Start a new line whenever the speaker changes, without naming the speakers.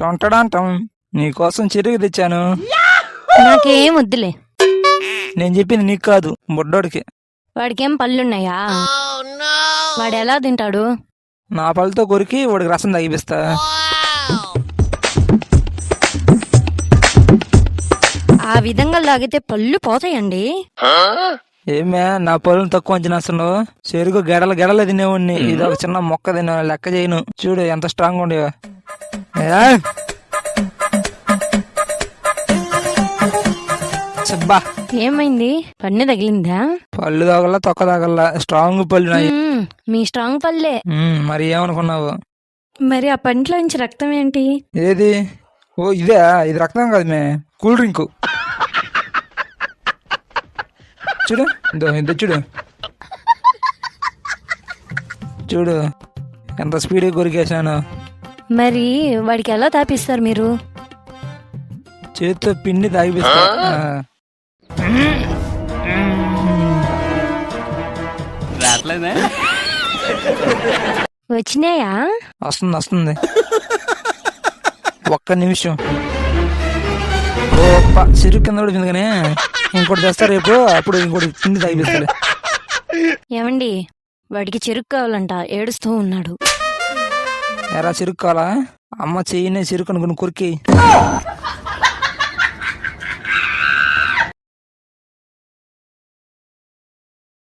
టొంటడాంటం నీకోసం చెరుకు తెచ్చాను.
నాకేం వద్దులే.
నేను చెప్పింది నీకు కాదు, బుడ్డోడికి.
వాడికేం పళ్ళున్నాయా? వాడు ఎలా తింటాడు?
నా పళ్ళతో కొరికి వాడికి రసం తగిపిస్తా.
ఆ విధంగా లాగితే పళ్ళు పోతాయండి.
ఏమే నా పళ్ళను తక్కువ అంచనాస్తున్నావు? చెరుకు గెడలు గెడలు తినేవాడిని, ఇది ఒక చిన్న మొక్క తినే లెక్క చేయను. చూడు ఎంత స్ట్రాంగ్ ఉండేవా. చెబ్బా
ఏమైంది? పన్ను తగిలిందా?
పళ్ళు తాగల్లా తొక్క తాగల్లా, స్ట్రాంగ్ పళ్ళు నాయి.
మీ స్ట్రాంగ్ పళ్ళే.
మరి ఏమనుకున్నావు?
మరి ఆ పంట్లో నుంచి రక్తం ఏంటి?
ఏది? ఓ ఇదే, ఇది రక్తం కాదు మే, కూల్ డ్రింక్. చూడు ఇంత చూడు చూడు ఎంత స్పీడ్గా కొరికేసాను.
మరి వాడికి ఎలా తాపిస్తారు మీరు?
చేతితో పిండి తాగిపిస్తా.
వచ్చినాయా?
వస్తుంది. ఒక్క నిమిషం. ఓ చెరుకు కింద పడిపోయింది కానీ ఇంకోటి తెస్తా రేపు, అప్పుడు ఇంకోటి పిండి తాగిపిస్తాడు.
ఏమండి, వాడికి చెరుకు కావాలంట, ఏడుస్తూ ఉన్నాడు.
ఎరా చెరుకు కావాలా? అమ్మ చెయ్యినే చెరుకు అనుకుని కొరికి.